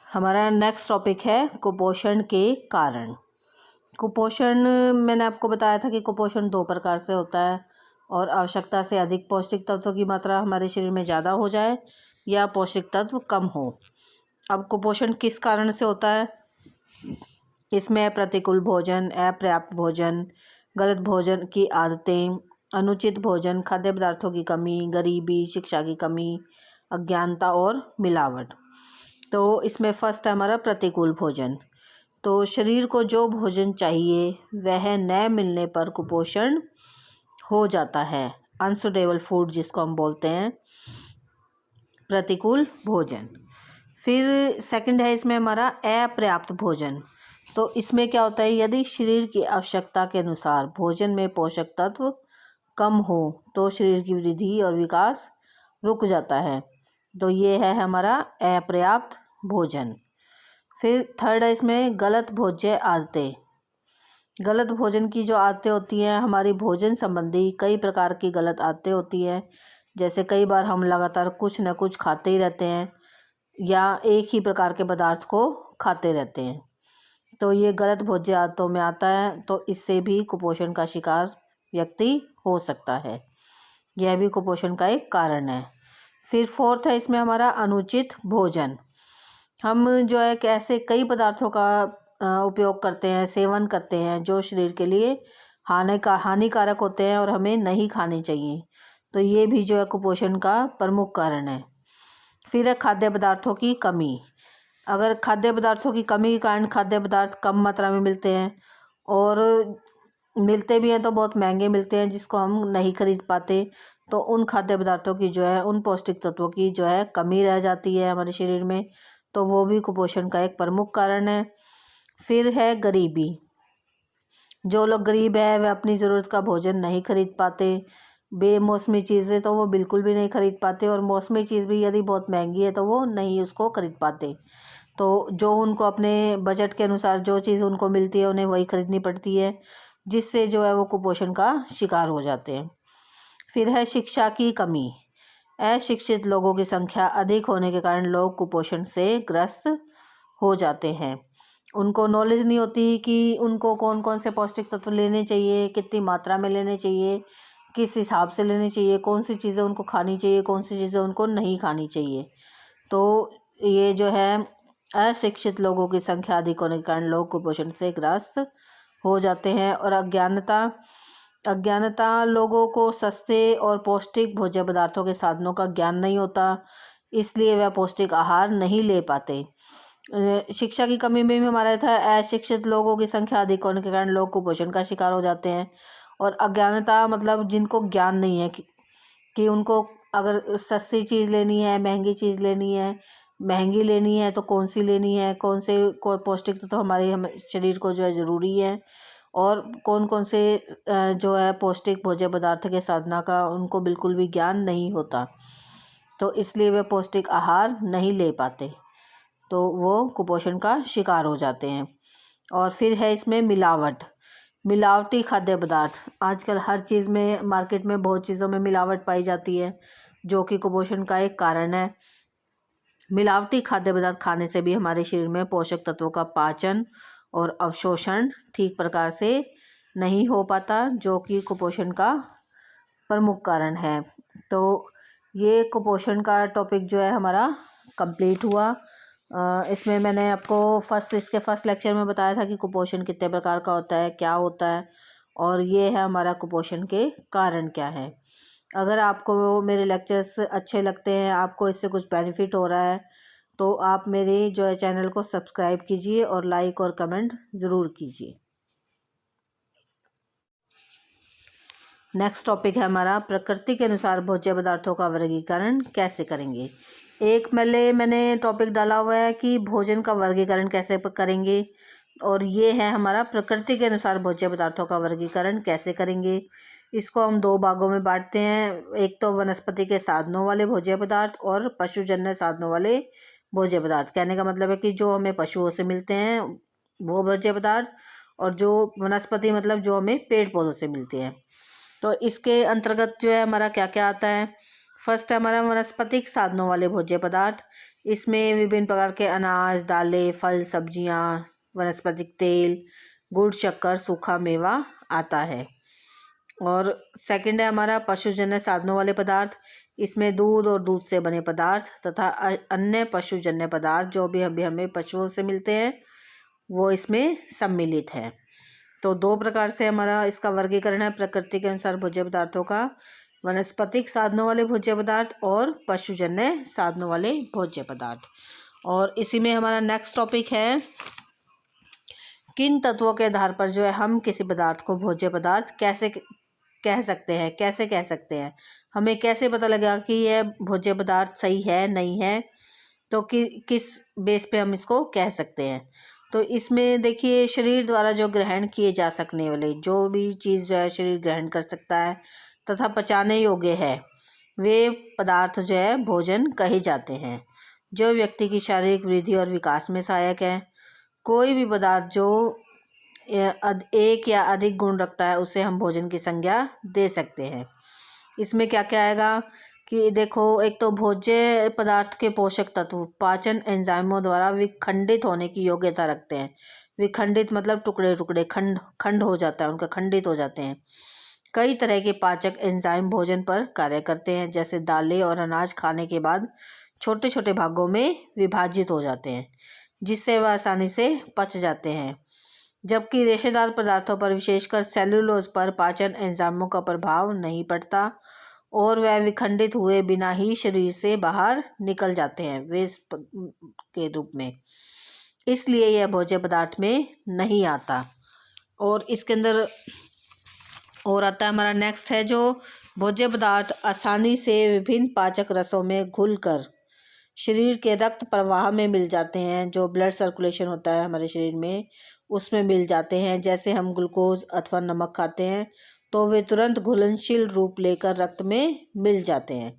हमारा next topic है कुपोषण के कारण। कुपोषण मैंने आपको बताया था कि कुपोषण 2 प्रकार से होता है और आवश्यकता से अधिक पौष्टिक तत्वों की मात्रा हमारे शरीर में ज़्यादा हो जाए या पौष्टिक तत्व कम हो। अब कुपोषण किस कारण से होता है? इसमें प्रतिकूल भोजन, अपर्याप्त भोजन, गलत भोजन की आदतें, अनुचित भोजन, खाद्य पदार्थों की कमी, गरीबी, शिक्षा की कमी, अज्ञानता और मिलावट। तो इसमें फर्स्ट है हमारा प्रतिकूल भोजन। तो शरीर को जो भोजन चाहिए वह न मिलने पर कुपोषण हो जाता है। अनसुटेबल फूड जिसको हम बोलते हैं प्रतिकूल भोजन। फिर सेकंड है इसमें हमारा अपर्याप्त भोजन। तो इसमें क्या होता है, यदि शरीर की आवश्यकता के अनुसार भोजन में पोषक तत्व कम हो तो शरीर की वृद्धि और विकास रुक जाता है। तो ये है हमारा अपर्याप्त भोजन। फिर थर्ड है इसमें गलत भोज्य आदतें। गलत भोजन की जो आदतें होती हैं, हमारी भोजन संबंधी कई प्रकार की गलत आदतें होती हैं। जैसे कई बार हम लगातार कुछ न कुछ खाते ही रहते हैं या एक ही प्रकार के पदार्थ को खाते रहते हैं, तो ये गलत भोज्य आदतों में आता है। तो इससे भी कुपोषण का शिकार व्यक्ति हो सकता है। यह भी कुपोषण का एक कारण है। फिर फोर्थ है इसमें हमारा अनुचित भोजन। हम जो है ऐसे कई पदार्थों का उपयोग करते हैं, सेवन करते हैं जो शरीर के लिए हानिकारक होते हैं और हमें नहीं खाने चाहिए। तो ये भी जो है कुपोषण का प्रमुख कारण है। फिर है खाद्य पदार्थों की कमी। अगर खाद्य पदार्थों की कमी के कारण खाद्य पदार्थ कम मात्रा में मिलते हैं और मिलते भी हैं तो बहुत महंगे मिलते हैं जिसको हम नहीं खरीद पाते, तो उन खाद्य पदार्थों की जो है उन पौष्टिक तत्वों की जो है कमी रह जाती है हमारे शरीर में, तो वो भी कुपोषण का एक प्रमुख कारण है। फिर है गरीबी। जो लोग गरीब है वह अपनी ज़रूरत का भोजन नहीं खरीद पाते। बेमौसमी चीज़ें तो वो बिल्कुल भी नहीं खरीद पाते और मौसमी चीज़ भी यदि बहुत महंगी है तो वो नहीं उसको खरीद पाते। तो जो उनको अपने बजट के अनुसार जो चीज़ उनको मिलती है उन्हें वही खरीदनी पड़ती है, जिससे जो है वो कुपोषण का शिकार हो जाते हैं। फिर है शिक्षा की कमी। अशिक्षित लोगों की संख्या अधिक होने के कारण लोग कुपोषण से ग्रस्त हो जाते हैं। उनको नॉलेज नहीं होती कि उनको कौन कौन से पौष्टिक तत्व लेने चाहिए, कितनी मात्रा में लेने चाहिए, किस हिसाब से लेने चाहिए, कौन सी चीज़ें उनको खानी चाहिए, कौन सी चीज़ें उनको नहीं खानी चाहिए। तो ये जो है अशिक्षित लोगों की संख्या अधिक होने के कारण लोग कुपोषण से ग्रस्त हो जाते हैं। और अज्ञानता लोगों को सस्ते और पौष्टिक भोज्य पदार्थों के साधनों का ज्ञान नहीं होता, इसलिए वह पौष्टिक आहार नहीं ले पाते। शिक्षा की कमी में भी हमारा था अशिक्षित लोगों की संख्या अधिक होने के कारण लोग कुपोषण का शिकार हो जाते हैं। और अज्ञानता मतलब जिनको ज्ञान नहीं है कि उनको अगर सस्ती चीज़ लेनी है, महंगी चीज़ लेनी है, महंगी लेनी है तो कौन सी लेनी है, कौन से पौष्टिक तो हमारे शरीर को जो है ज़रूरी है और कौन कौन से जो है पौष्टिक भोज्य पदार्थ के साधना का उनको बिल्कुल भी ज्ञान नहीं होता, तो इसलिए वे पौष्टिक आहार नहीं ले पाते, तो वो कुपोषण का शिकार हो जाते हैं। और फिर है इसमें मिलावटी खाद्य पदार्थ। आजकल हर चीज़ में मार्केट में बहुत चीज़ों में मिलावट पाई जाती है जो कि कुपोषण का एक कारण है। मिलावटी खाद्य पदार्थ खाने से भी हमारे शरीर में पोषक तत्वों का पाचन और अवशोषण ठीक प्रकार से नहीं हो पाता, जो कि कुपोषण का प्रमुख कारण है। तो ये कुपोषण का टॉपिक जो है हमारा कंप्लीट हुआ। इसमें मैंने आपको इसके फर्स्ट लेक्चर में बताया था कि कुपोषण कितने प्रकार का होता है, क्या होता है, और ये है हमारा कुपोषण के कारण क्या है। अगर आपको मेरे लेक्चर्स अच्छे लगते हैं, आपको इससे कुछ बेनिफिट हो रहा है, तो आप मेरे जो है चैनल को सब्सक्राइब कीजिए और लाइक और कमेंट ज़रूर कीजिए। नेक्स्ट टॉपिक है हमारा प्रकृति के अनुसार भोज्य पदार्थों का वर्गीकरण कैसे करेंगे। मैंने टॉपिक डाला हुआ है कि भोजन का वर्गीकरण कैसे करेंगे, और ये है हमारा प्रकृति के अनुसार भोज्य पदार्थों का वर्गीकरण कैसे करेंगे। इसको हम 2 भागों में बांटते हैं, एक तो वनस्पति के साधनों वाले भोज्य पदार्थ और पशुजन्य साधनों वाले भोज्य पदार्थ। कहने का मतलब है कि जो हमें पशुओं से मिलते हैं वो भोज्य पदार्थ, और जो वनस्पति मतलब जो हमें पेड़ पौधों से मिलते हैं। तो इसके अंतर्गत जो है हमारा क्या क्या आता है। फर्स्ट है हमारा वनस्पतिक साधनों वाले भोज्य पदार्थ। इसमें विभिन्न प्रकार के अनाज, दालें, फल, सब्जियां, वनस्पतिक तेल, गुड़, शक्कर, सूखा मेवा आता है। और सेकंड है हमारा पशुजन्य साधनों वाले पदार्थ। इसमें दूध और दूध से बने पदार्थ तथा अन्य पशुजन्य पदार्थ जो भी हमें पशुओं से मिलते हैं वो इसमें सम्मिलित है। तो दो प्रकार से हमारा इसका वर्गीकरण है प्रकृति के अनुसार भोज्य पदार्थों का, वनस्पतिक साधनों वाले भोज्य पदार्थ और पशुजन्य साधनों वाले भोज्य पदार्थ। और इसी में हमारा नेक्स्ट टॉपिक है किन तत्वों के आधार पर जो है हम किसी पदार्थ को भोज्य पदार्थ कैसे कह सकते हैं, हमें कैसे पता लगेगा कि यह भोज्य पदार्थ सही है नहीं है, तो किस बेस पे हम इसको कह सकते हैं। तो इसमें देखिए शरीर द्वारा जो ग्रहण किए जा सकने वाले जो भी चीज़ जो है शरीर ग्रहण कर सकता है तथा पचाने योग्य है वे पदार्थ जो है भोजन कहे जाते हैं। जो व्यक्ति की शारीरिक वृद्धि और विकास में सहायक है, कोई भी पदार्थ जो एक या अधिक गुण रखता है उसे हम भोजन की संज्ञा दे सकते हैं। इसमें क्या क्या आएगा कि देखो, एक तो भोज्य पदार्थ के पोषक तत्व पाचन एंजाइमों द्वारा विखंडित होने की योग्यता रखते हैं। विखंडित मतलब टुकड़े टुकड़े खंड हो जाता है, उनका खंडित हो जाते हैं। कई तरह के पाचक एंजाइम भोजन पर कार्य करते हैं, जैसे दालें और अनाज खाने के बाद छोटे छोटे भागों में विभाजित हो जाते हैं जिससे वह आसानी से पच जाते हैं। जबकि रेशेदार पदार्थों पर विशेषकर सेलुलोज पर पाचन एंजाइमों का प्रभाव नहीं पड़ता और वह विखंडित हुए बिना ही शरीर से बाहर निकल जाते हैं वेस्ट के रूप में, इसलिए यह भोज्य पदार्थ में नहीं आता। और इसके अंदर और आता है हमारा नेक्स्ट है जो भोज्य पदार्थ आसानी से विभिन्न पाचक रसों में घुलकर शरीर के रक्त प्रवाह में मिल जाते हैं। जो ब्लड सर्कुलेशन होता है हमारे शरीर में उसमें मिल जाते हैं। जैसे हम ग्लूकोज अथवा नमक खाते हैं तो वे तुरंत घुलनशील रूप लेकर रक्त में मिल जाते हैं,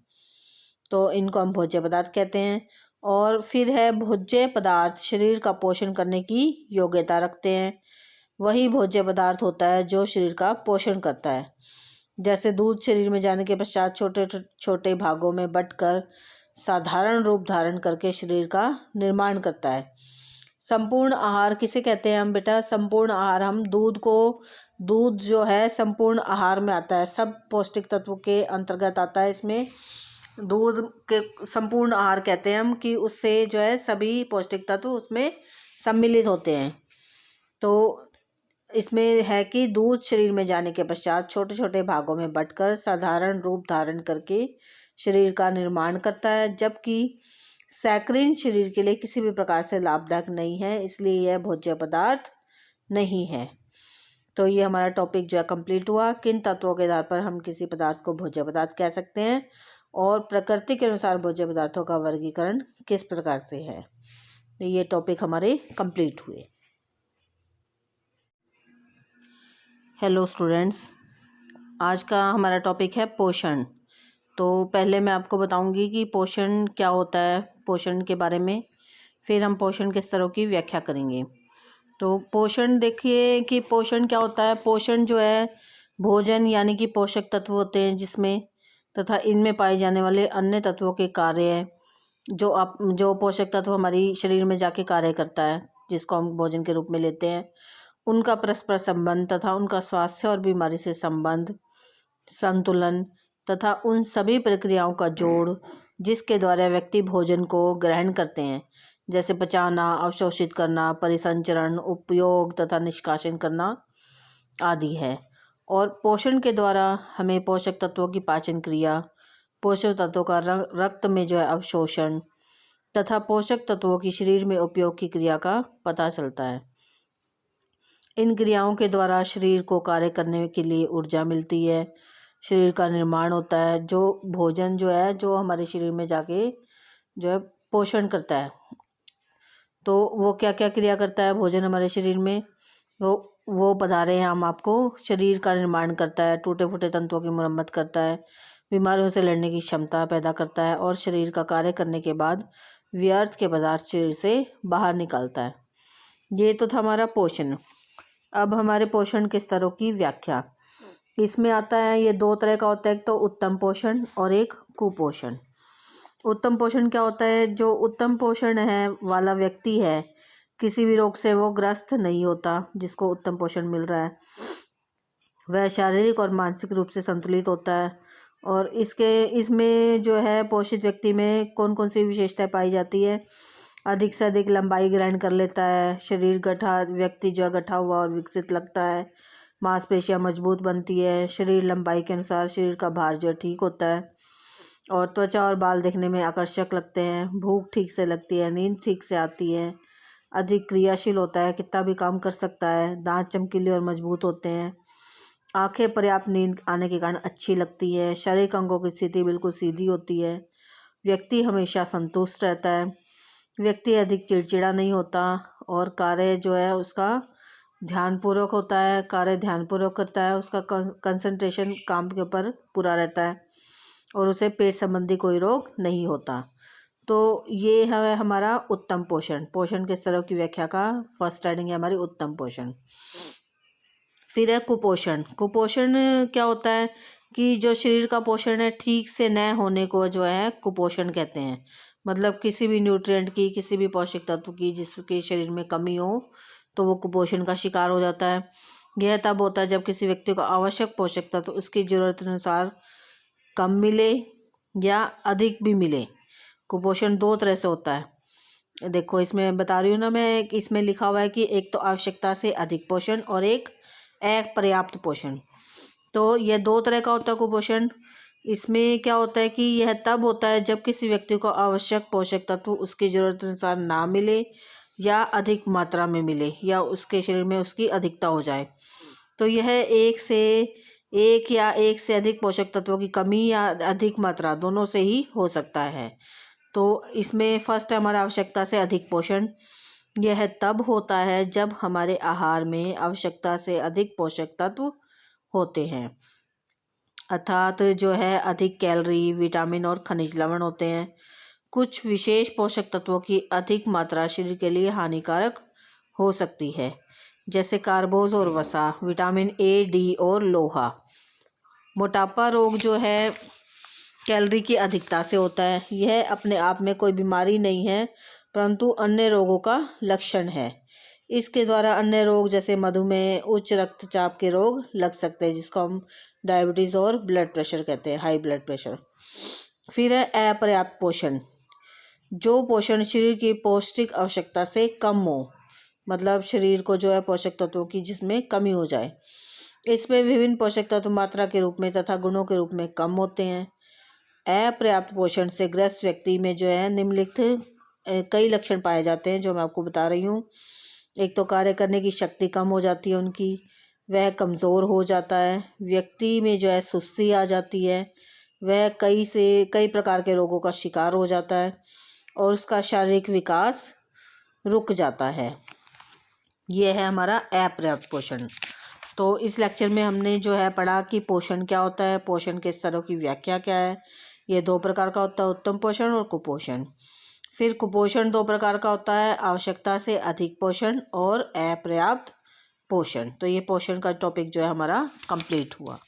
तो इनको हम भोज्य पदार्थ कहते हैं। और फिर है भोज्य पदार्थ शरीर का पोषण करने की योग्यता रखते हैं। वही भोज्य पदार्थ होता है जो शरीर का पोषण करता है। जैसे दूध शरीर में जाने के पश्चात छोटे छोटे भागों में बंटकर साधारण रूप धारण करके शरीर का निर्माण करता है। संपूर्ण आहार किसे कहते हैं हम बेटा? संपूर्ण आहार हम दूध जो है संपूर्ण आहार में आता है, सब पौष्टिक तत्व के अंतर्गत आता है। इसमें दूध के संपूर्ण आहार कहते हैं हम कि उससे जो है सभी पौष्टिक तत्व उसमें सम्मिलित होते हैं। तो इसमें है कि दूध शरीर में जाने के पश्चात छोटे छोटे भागों में बंटकर साधारण रूप धारण करके शरीर का निर्माण करता है, जबकि सैकरीन शरीर के लिए किसी भी प्रकार से लाभदायक नहीं है, इसलिए यह भोज्य पदार्थ नहीं है। तो ये हमारा टॉपिक जो है कंप्लीट हुआ। किन तत्वों के आधार पर हम किसी पदार्थ को भोज्य पदार्थ कह सकते हैं और प्रकृति के अनुसार भोज्य पदार्थों का वर्गीकरण किस प्रकार से है। तो ये टॉपिक हमारे कंप्लीट हुए। हेलो स्टूडेंट्स, आज का हमारा टॉपिक है पोषण। तो पहले मैं आपको बताऊंगी कि पोषण क्या होता है, पोषण के बारे में, फिर हम पोषण किस तरह की व्याख्या करेंगे। तो पोषण देखिए कि पोषण क्या होता है। पोषण जो है भोजन यानी कि पोषक तत्व होते हैं जिसमें तथा इनमें पाए जाने वाले अन्य तत्वों के कार्य हैं जो पोषक तत्व हमारी शरीर में जाके कार्य करता है जिसको हम भोजन के रूप में लेते हैं, उनका परस्पर संबंध तथा उनका स्वास्थ्य और बीमारी से संबंध, संतुलन तथा उन सभी प्रक्रियाओं का जोड़ जिसके द्वारा व्यक्ति भोजन को ग्रहण करते हैं, जैसे पचाना, अवशोषित करना, परिसंचरण, उपयोग तथा निष्कासन करना आदि है। और पोषण के द्वारा हमें पोषक तत्वों की पाचन क्रिया, पोषक तत्वों का रक्त में जो है अवशोषण तथा पोषक तत्वों की शरीर में उपयोग की क्रिया का पता चलता है। इन क्रियाओं के द्वारा शरीर को कार्य करने के लिए ऊर्जा मिलती है, शरीर का निर्माण होता है। जो भोजन जो है जो हमारे शरीर में जाके जो है पोषण करता है, तो वो क्या क्या क्रिया करता है भोजन हमारे शरीर में, वो बता रहे हैं हम आपको। शरीर का निर्माण करता है, टूटे फूटे तंतुओं की मरम्मत करता है, बीमारियों से लड़ने की क्षमता पैदा करता है और शरीर का कार्य करने के बाद व्यर्थ के पदार्थ शरीर से बाहर निकालता है। ये तो था हमारा पोषण। अब हमारे पोषण के स्तरों की व्याख्या इसमें आता है। ये दो तरह का होता है, एक तो उत्तम पोषण और एक कुपोषण। उत्तम पोषण क्या होता है? जो उत्तम पोषण है वाला व्यक्ति है, किसी भी रोग से वो ग्रस्त नहीं होता, जिसको उत्तम पोषण मिल रहा है वह शारीरिक और मानसिक रूप से संतुलित होता है। और इसमें जो है पोषित व्यक्ति में कौन कौन सी विशेषताएं पाई जाती है? अधिक से अधिक लंबाई ग्रहण कर लेता है, शरीर व्यक्ति जो गठा हुआ और विकसित लगता है, मांसपेशियां मजबूत बनती है, शरीर लंबाई के अनुसार शरीर का भार जो ठीक होता है, और त्वचा और बाल देखने में आकर्षक लगते हैं, भूख ठीक से लगती है, नींद ठीक से आती है, अधिक क्रियाशील होता है, कितना भी काम कर सकता है, दांत चमकीले और मजबूत होते हैं, आंखें पर्याप्त नींद आने के कारण अच्छी लगती है, शारीरिक अंगों की स्थिति बिल्कुल सीधी होती है, व्यक्ति हमेशा संतुष्ट रहता है, व्यक्ति अधिक चिड़चिड़ा नहीं होता, और कार्य जो है उसका ध्यानपूर्वक होता है, कार्य ध्यानपूर्वक करता है, उसका कंसंट्रेशन काम के ऊपर पूरा रहता है, और उसे पेट संबंधी कोई रोग नहीं होता। तो ये है हमारा उत्तम पोषण। पोषण के स्तरों की व्याख्या का फर्स्ट हेडिंग है हमारी उत्तम पोषण। फिर है कुपोषण। कुपोषण क्या होता है कि जो शरीर का पोषण है ठीक से न होने को जो है कुपोषण कहते हैं। मतलब किसी भी न्यूट्रिएंट की, किसी भी पोषक तत्व की जिसके शरीर में कमी हो तो वो कुपोषण का शिकार हो जाता है। यह तब होता है जब किसी व्यक्ति को आवश्यक पोषक तत्व उसकी जरूरत अनुसार कम मिले या अधिक भी मिले। कुपोषण दो तरह से होता है। देखो इसमें बता रही हूँ ना मैं, इसमें लिखा हुआ है कि एक तो आवश्यकता से अधिक पोषण और एक अपर्याप्त पोषण। तो यह दो तरह का होता है कुपोषण। इसमें क्या होता है कि यह तब होता है जब किसी व्यक्ति को आवश्यक पोषक तत्व उसकी ज़रूरत अनुसार ना मिले या अधिक मात्रा में मिले या उसके शरीर में उसकी अधिकता हो जाए। तो यह एक या एक से अधिक पोषक तत्वों की कमी या अधिक मात्रा दोनों से ही हो सकता है। तो इसमें फर्स्ट है हमारा आवश्यकता से अधिक पोषण। यह तब होता है जब हमारे आहार में आवश्यकता से अधिक पोषक तत्व होते हैं, अर्थात जो है अधिक कैलोरी, विटामिन और खनिज लवण होते हैं। कुछ विशेष पोषक तत्वों की अधिक मात्रा शरीर के लिए हानिकारक हो सकती है, जैसे कार्बोज और वसा, विटामिन ए, डी और लोहा। मोटापा रोग जो है कैलोरी की अधिकता से होता है। यह अपने आप में कोई बीमारी नहीं है, परंतु अन्य रोगों का लक्षण है। इसके द्वारा अन्य रोग जैसे मधुमेह, उच्च रक्तचाप के रोग लग सकते हैं, जिसको हम डायबिटीज़ और ब्लड प्रेशर कहते हैं, हाई ब्लड प्रेशर। फिर है अपर्याप्त पोषण। जो पोषण शरीर की पौष्टिक आवश्यकता से कम हो, मतलब शरीर को जो है पोषक तत्वों की जिसमें कमी हो जाए। इसमें विभिन्न पोषक तत्व मात्रा के रूप में तथा गुणों के रूप में कम होते हैं। अपर्याप्त पोषण से ग्रस्त व्यक्ति में जो है निम्नलिखित कई लक्षण पाए जाते हैं जो मैं आपको बता रही हूँ। एक तो कार्य करने की शक्ति कम हो जाती है उनकी, वह कमज़ोर हो जाता है, व्यक्ति में जो है सुस्ती आ जाती है, वह कई प्रकार के रोगों का शिकार हो जाता है और उसका शारीरिक विकास रुक जाता है। यह है हमारा अपर्याप्त पोषण। तो इस लेक्चर में हमने जो है पढ़ा कि पोषण क्या होता है, पोषण के स्तरों की व्याख्या क्या है। ये दो प्रकार का होता है, उत्तम पोषण और कुपोषण। फिर कुपोषण दो प्रकार का होता है, आवश्यकता से अधिक पोषण और अपर्याप्त पोषण। तो ये पोषण का टॉपिक जो है हमारा कंप्लीट हुआ।